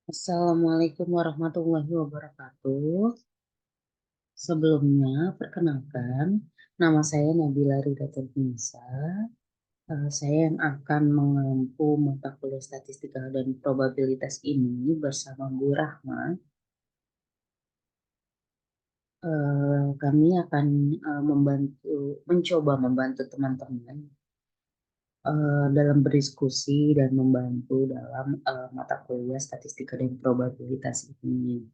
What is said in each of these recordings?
Assalamualaikum warahmatullahi wabarakatuh. Sebelumnya, perkenalkan, nama saya Nabila Ridatul-Nisa. Saya yang akan mengampu mata kuliah statistika dan probabilitas ini bersama Bu Rahma. Kami akan mencoba membantu teman-teman dalam berdiskusi dan membantu dalam mata kuliah statistika dan probabilitas ini.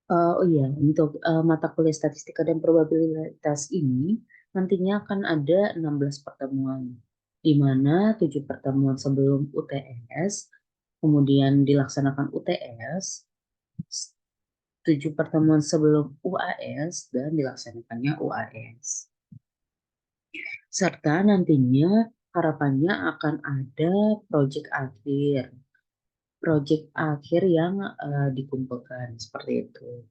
Oh iya, untuk mata kuliah statistika dan probabilitas ini nantinya akan ada 16 pertemuan, di mana 7 pertemuan sebelum UTS, kemudian dilaksanakan UTS, 7 pertemuan sebelum UAS, dan dilaksanakannya UAS. Serta nantinya harapannya akan ada proyek akhir, yang dikumpulkan seperti itu.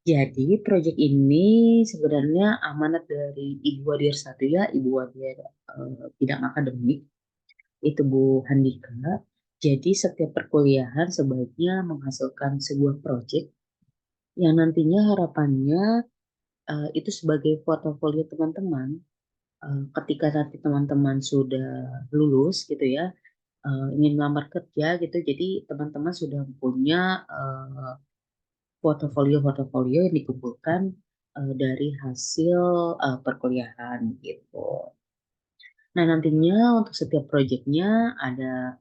Jadi, proyek ini sebenarnya amanat dari Ibu Wadir satu ya, Ibu Wadir bidang akademik, itu Bu Handika. Jadi, setiap perkuliahan sebaiknya menghasilkan sebuah proyek yang nantinya harapannya itu sebagai portofolio teman-teman. Ketika nanti teman-teman sudah lulus gitu ya, ingin melamar kerja gitu, jadi teman-teman sudah punya portofolio-portofolio yang dikumpulkan dari hasil perkuliahan gitu. Nah, nantinya untuk setiap proyeknya ada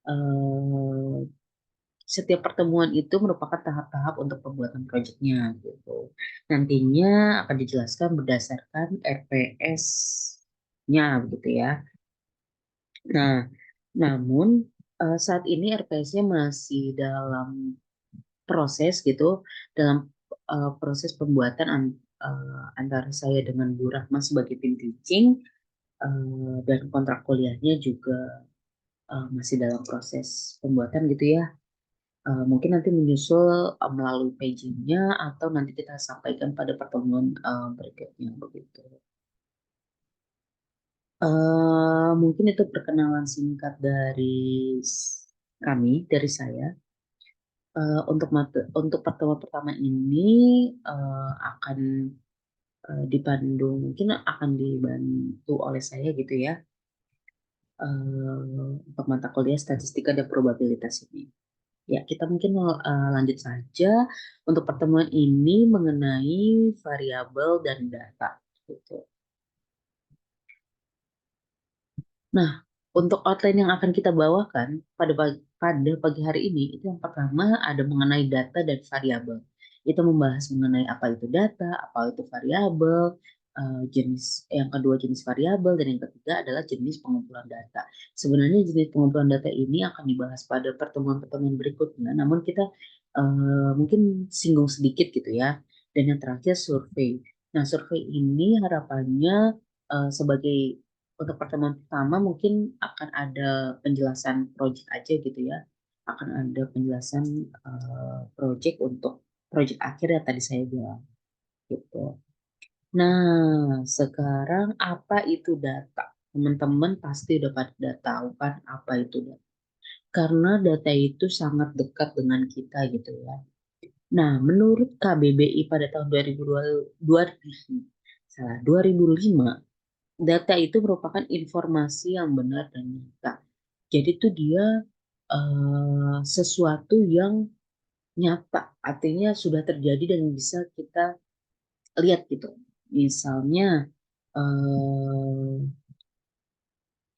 eh, setiap pertemuan itu merupakan tahap-tahap untuk pembuatan proyeknya gitu. Nantinya akan dijelaskan berdasarkan RPS-nya begitu ya. Nah, namun saat ini RPS-nya masih dalam proses gitu, dalam proses pembuatan antara saya dengan Bu Rahma sebagai tim teaching, dan kontrak kuliahnya juga masih dalam proses pembuatan gitu ya. Mungkin nanti menyusul melalui pagingnya atau nanti kita sampaikan pada pertemuan berikutnya begitu. Mungkin itu perkenalan singkat dari kami, dari saya. Untuk pertemuan pertama ini akan mungkin akan dibantu oleh saya gitu ya, untuk mata kuliah statistika dan probabilitas ini. Ya, kita mungkin lanjut saja untuk pertemuan ini mengenai variabel dan data gitu. Nah, untuk outline yang akan kita bawakan pada pagi hari ini itu yang pertama ada mengenai data dan variabel. Itu membahas mengenai apa itu data, apa itu variabel, jenis yang kedua jenis variabel dan yang ketiga adalah jenis pengumpulan data. Sebenarnya jenis pengumpulan data ini akan dibahas pada pertemuan-pertemuan berikutnya, namun kita mungkin singgung sedikit gitu ya. Dan yang terakhir survei. Nah, survei ini harapannya sebagai untuk pertemuan pertama mungkin akan ada penjelasan project aja gitu ya. Akan ada penjelasan project untuk project akhir yang tadi saya bilang gitu. Nah, sekarang apa itu data? Teman-teman pasti udah pada tahu kan apa itu data. Karena data itu sangat dekat dengan kita gitu ya. Nah, menurut KBBI pada tahun 2005, data itu merupakan informasi yang benar dan nyata. Jadi itu dia sesuatu yang nyata, artinya sudah terjadi dan bisa kita lihat gitu. Misalnya eh,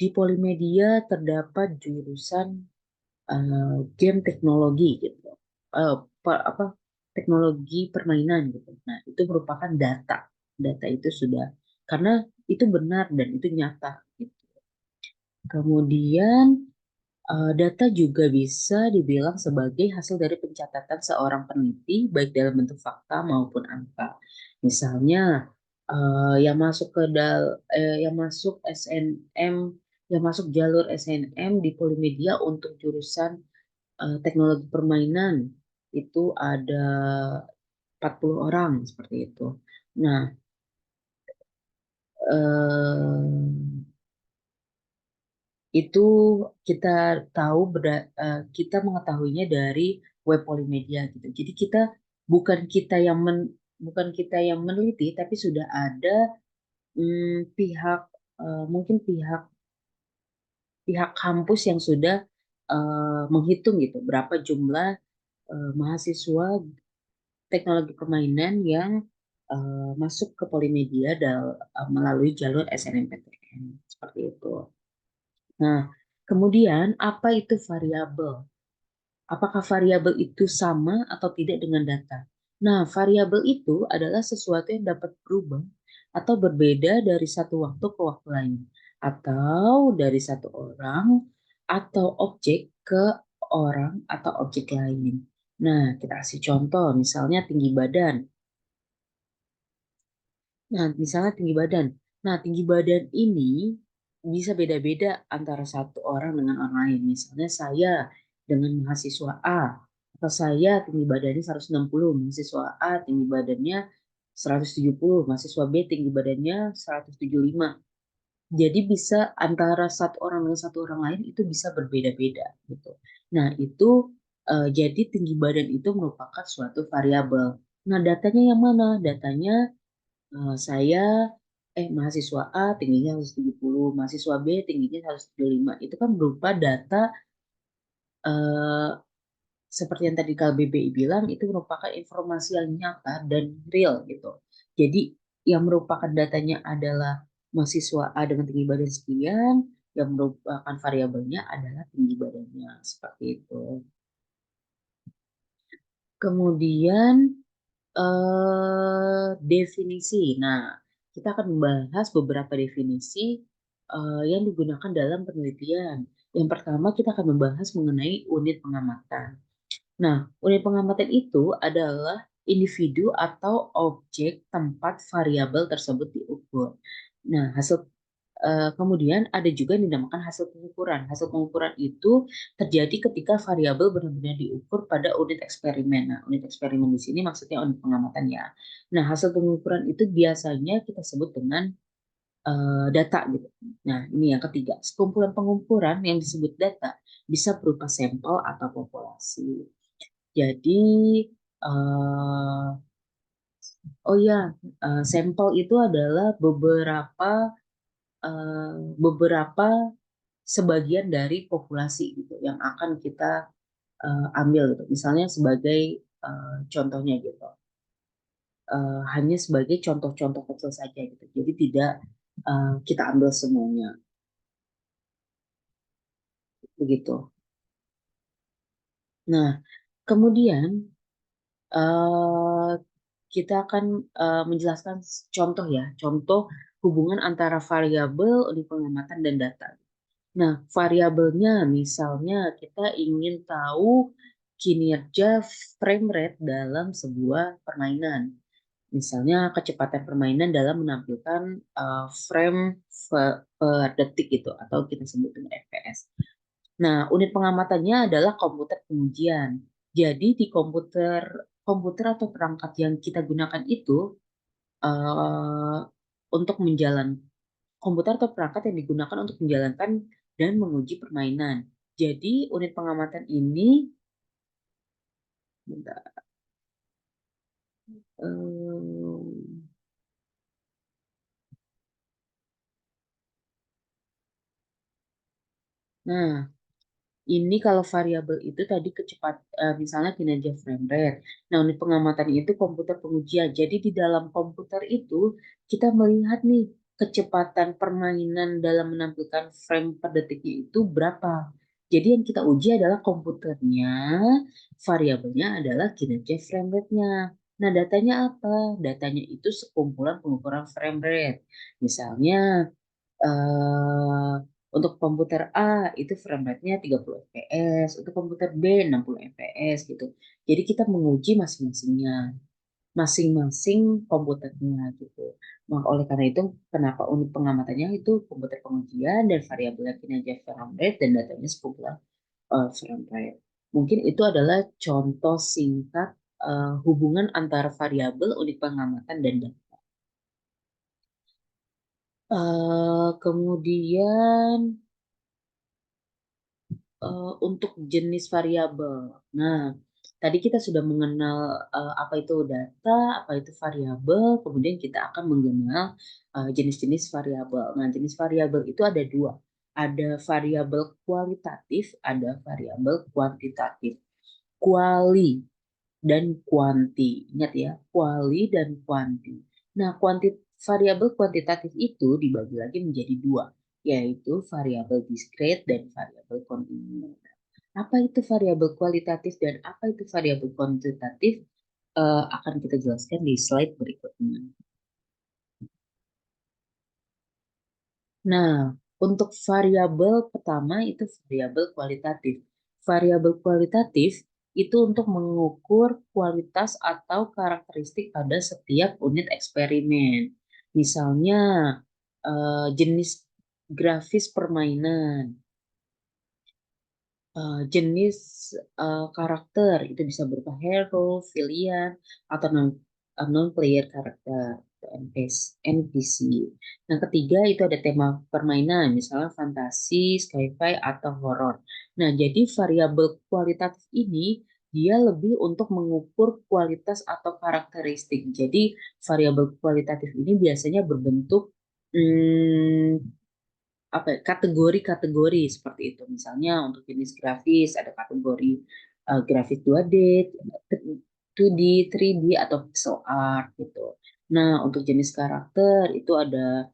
di Polimedia terdapat jurusan game teknologi gitu, Eh, apa teknologi permainan gitu. Nah itu merupakan data. Data itu sudah karena itu benar dan itu nyata gitu. Kemudian data juga bisa dibilang sebagai hasil dari pencatatan seorang peneliti, baik dalam bentuk fakta maupun angka. Misalnya, yang masuk SNM, yang masuk jalur SNM di Polimedia untuk jurusan teknologi permainan itu ada 40 orang seperti itu. Nah, eh, itu kita kita mengetahuinya dari web Polimedia gitu. Jadi bukan kita yang men, bukan kita yang meneliti, tapi sudah ada pihak mungkin pihak pihak kampus yang sudah menghitung gitu berapa jumlah mahasiswa teknologi permainan yang masuk ke Polimedia melalui jalur SNMPTN seperti itu. Nah, kemudian apa itu variabel? Apakah variabel itu sama atau tidak dengan data? Nah, variabel itu adalah sesuatu yang dapat berubah atau berbeda dari satu waktu ke waktu lain, atau dari satu orang atau objek ke orang atau objek lain. Nah, kita kasih contoh, misalnya tinggi badan. Nah, misalnya tinggi badan. Nah, tinggi badan ini bisa beda-beda antara satu orang dengan orang lain. Misalnya saya dengan mahasiswa A, atau saya tinggi badannya 160, mahasiswa A tinggi badannya 170, mahasiswa B tinggi badannya 175. Jadi bisa antara satu orang dengan satu orang lain itu bisa berbeda-beda gitu. Nah, itu jadi tinggi badan itu merupakan suatu variabel. Nah, datanya yang mana? Datanya saya mahasiswa A tingginya 170, mahasiswa B tingginya 175. Itu kan berupa data eh, seperti yang tadi KBBI bilang itu merupakan informasi yang nyata dan real gitu. Jadi yang merupakan datanya adalah mahasiswa A dengan tinggi badan sekian, yang merupakan variabelnya adalah tinggi badannya seperti itu. Kemudian definisi. Nah, kita akan membahas beberapa definisi yang digunakan dalam penelitian. Yang pertama, kita akan membahas mengenai unit pengamatan. Nah, unit pengamatan itu adalah individu atau objek tempat variabel tersebut diukur. Nah, kemudian ada juga yang dinamakan hasil pengukuran. Hasil pengukuran itu terjadi ketika variabel benar-benar diukur pada unit eksperimen. Nah, unit eksperimen di sini maksudnya unit pengamatan ya. Nah, hasil pengukuran itu biasanya kita sebut dengan data gitu. Nah, ini yang ketiga. Sekumpulan pengukuran yang disebut data bisa berupa sampel atau populasi. Jadi, eh, oh ya, sampel itu adalah eh, beberapa sebagian dari populasi gitu yang akan kita ambil gitu. Misalnya sebagai contohnya gitu. Hanya sebagai contoh-contoh kecil saja gitu. Jadi tidak kita ambil semuanya begitu. Nah, kemudian eh, kita akan menjelaskan contoh ya, contoh hubungan antara variabel unit pengamatan dan data. Nah, variabelnya misalnya kita ingin tahu kinerja frame rate dalam sebuah permainan. Misalnya kecepatan permainan dalam menampilkan frame per detik gitu atau kita sebut dengan FPS. Nah, unit pengamatannya adalah komputer pengujian. Jadi di komputer atau perangkat yang kita gunakan itu eh, untuk komputer atau perangkat yang digunakan untuk menjalankan dan menguji permainan. Jadi unit pengamatan ini, bentar, em, nah ini kalau variabel itu tadi misalnya kinerja frame rate. Nah unit pengamatan itu komputer pengujian. Jadi di dalam komputer itu kita melihat nih kecepatan permainan dalam menampilkan frame per detiknya itu berapa. Jadi yang kita uji adalah komputernya, variabelnya adalah kinerja frame rate-nya. Nah, datanya apa? Datanya itu sekumpulan pengukuran frame rate. Misalnya, eh, untuk komputer A itu frame rate-nya 30 fps, untuk komputer B 60 fps gitu. Jadi kita menguji masing-masingnya, masing-masing komputernya gitu. Maka oleh karena itu, kenapa unit pengamatannya itu komputer pengujian dan variabelnya kinerja frame rate dan datanya sekumpulan frame rate. Mungkin itu adalah contoh singkat hubungan antara variabel, unit pengamatan, dan data. Kemudian untuk jenis variabel. Nah, tadi kita sudah mengenal apa itu data, apa itu variabel, kemudian kita akan mengenal jenis-jenis variabel. Nah, jenis variabel itu ada dua. Ada variabel kualitatif, ada variabel kuantitatif. Kuali dan kuanti. Ingat ya, kuali dan kuanti. Nah, variabel kuantitatif itu dibagi lagi menjadi dua, yaitu variabel diskret dan variabel kontinu. Apa itu variabel kualitatif dan apa itu variabel kuantitatif? Akan kita jelaskan di slide berikutnya. Nah, untuk variabel pertama itu variabel kualitatif. Variabel kualitatif itu untuk mengukur kualitas atau karakteristik pada setiap unit eksperimen. Misalnya jenis grafis permainan, jenis karakter itu bisa berupa hero, villain, atau non player karakter atau NPC. Nah, ketiga itu ada tema permainan, misalnya fantasi, sci-fi, atau horor. Nah, jadi variabel kualitatif ini dia lebih untuk mengukur kualitas atau karakteristik. Jadi variabel kualitatif ini biasanya berbentuk apa ya, kategori-kategori seperti itu. Misalnya untuk jenis grafis ada kategori grafis 2D, 2D, 3D atau pixel art gitu. Nah, untuk jenis karakter itu ada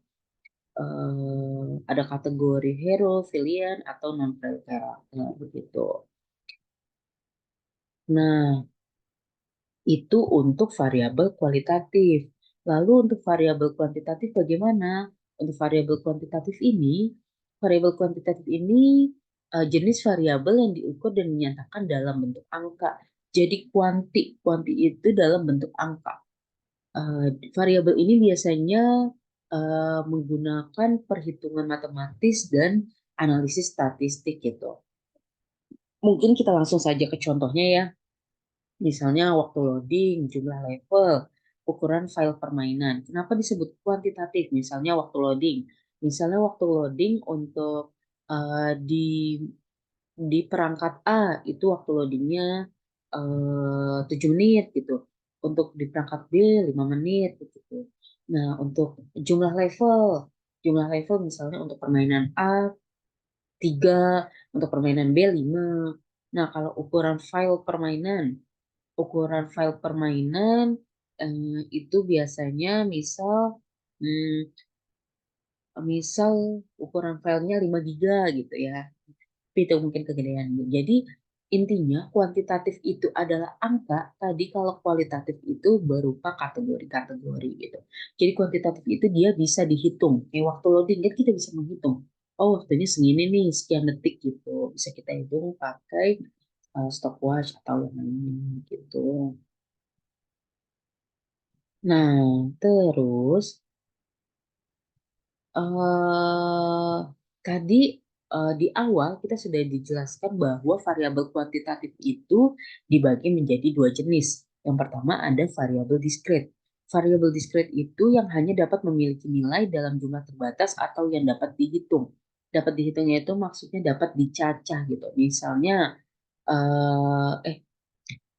kategori hero, villain atau non-player karakter begitu. Nah, itu untuk variabel kualitatif. Lalu untuk variabel kuantitatif bagaimana? Untuk variabel kuantitatif ini jenis variabel yang diukur dan dinyatakan dalam bentuk angka. Jadi kuanti itu dalam bentuk angka. Eh, Variabel ini biasanya menggunakan perhitungan matematis dan analisis statistik gitu. Mungkin kita langsung saja ke contohnya ya. Misalnya waktu loading, jumlah level, ukuran file permainan. Kenapa disebut kuantitatif? Misalnya waktu loading. Misalnya waktu loading untuk di perangkat A itu waktu loadingnya 7 menit gitu. Untuk di perangkat B 5 menit gitu. Nah, untuk jumlah jumlah level misalnya untuk permainan A 3, untuk permainan B 5. Nah, kalau ukuran file permainan itu biasanya hmm, misal ukuran filenya 5 giga gitu ya. Tapi itu mungkin kegedean. Jadi intinya kuantitatif itu adalah angka, tadi kalau kualitatif itu berupa kategori-kategori gitu. Jadi kuantitatif itu dia bisa dihitung. Kayak waktu loading kan kita bisa menghitung. Oh, waktunya segini nih, sekian detik gitu. Bisa kita hitung pakai stopwatch atau yang lainnya gitu. Nah, terus eh tadi di awal kita sudah dijelaskan bahwa variabel kuantitatif itu dibagi menjadi dua jenis. Yang pertama ada variabel diskret. Variabel diskret itu yang hanya dapat memiliki nilai dalam jumlah terbatas atau yang dapat dihitung. Dapat dihitungnya itu maksudnya dapat dicacah gitu. Misalnya eh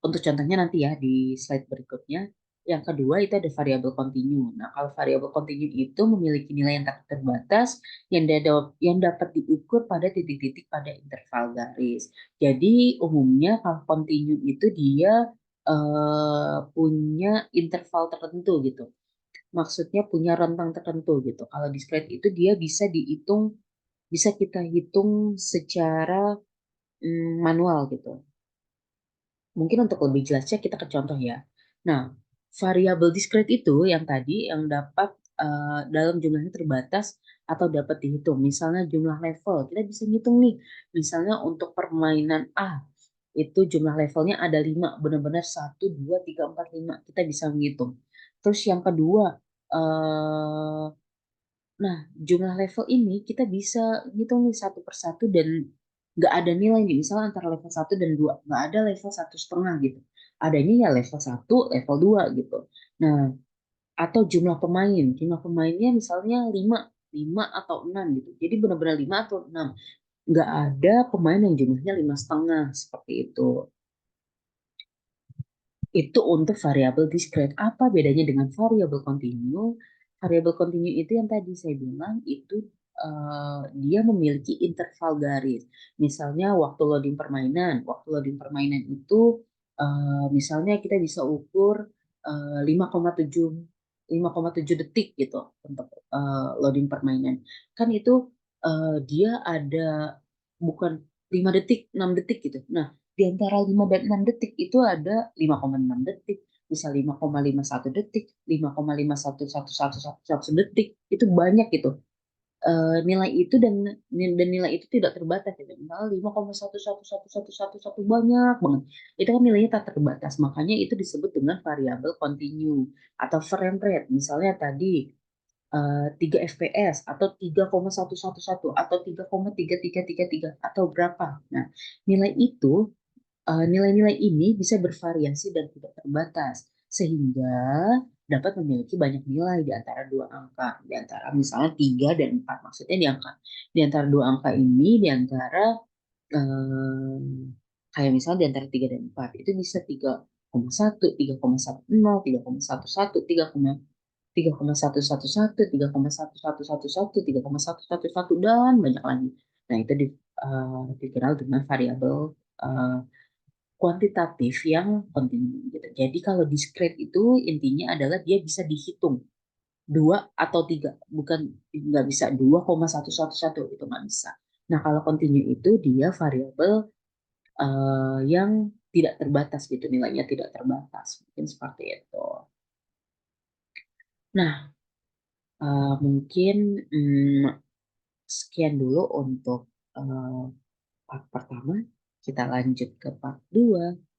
untuk contohnya nanti ya di slide berikutnya. Yang kedua itu ada variabel kontinu. Nah, kalau variabel kontinu itu memiliki nilai yang tak terbatas yang dapat diukur pada titik-titik pada interval garis. Jadi umumnya kalau kontinu itu dia punya interval tertentu gitu. Maksudnya punya rentang tertentu gitu. Kalau diskret itu dia bisa kita hitung secara manual gitu. Mungkin untuk lebih jelasnya kita ke contoh ya. Nah, variabel diskret itu yang tadi yang dapat dalam jumlahnya terbatas atau dapat dihitung. Misalnya jumlah level, kita bisa ngitung nih. Misalnya untuk permainan A, itu jumlah levelnya ada 5, benar-benar 1, 2, 3, 4, 5. Kita bisa menghitung. Terus yang kedua, eh, nah, jumlah level ini kita bisa ngitung nih satu persatu dan nggak ada nilai nih. Misalnya antara level 1 dan 2 nggak ada level 1,5 gitu. Adanya ya level 1, level 2 gitu. Nah, atau jumlah pemain. Jumlah pemainnya misalnya 5 atau 6 gitu. Jadi benar-benar 5 atau 6. nggak ada pemain yang jumlahnya 5,5 seperti itu. Itu untuk variabel discrete. Apa bedanya dengan variabel continue? Variabel continue itu yang tadi saya bilang itu dia memiliki interval garis. Misalnya waktu loading permainan itu misalnya kita bisa ukur 5,7 5,7 detik gitu untuk loading permainan. Kan itu dia ada bukan 5 detik, 6 detik gitu. Nah, di antara 5 dan 6 detik itu ada 5,6 detik, bisa 5,51 detik, 5,51111 detik. Itu banyak gitu. Nilai itu dan nilai itu tidak terbatas gitu. Misalnya 5,1111111 banyak banget. Itu kan nilainya tak terbatas. Makanya itu disebut dengan variabel continue atau frame rate. Misalnya tadi 3 fps atau 3,111 atau 3,3333 atau berapa. Nah, nilai itu nilai-nilai ini bisa bervariasi dan tidak terbatas, sehingga dapat memiliki banyak nilai di antara dua angka, di antara misalnya 3 dan 4. Maksudnya di antara dua angka ini, di antara eh, kayak misalnya di antara 3 dan 4 itu bisa 3,1, 3,10, 3,11, 3,111, 3,1111, 3,111 dan banyak lagi. Nah, itu dikenal dengan variabel eh, kuantitatif yang kontinu gitu. Jadi kalau discrete itu intinya adalah dia bisa dihitung dua atau tiga, bukan nggak bisa 2,111 itu nggak bisa. Nah kalau kontinu itu dia variabel yang tidak terbatas gitu, nilainya tidak terbatas, mungkin seperti itu. Nah mungkin sekian dulu untuk eh, part pertama. Kita lanjut ke part 2.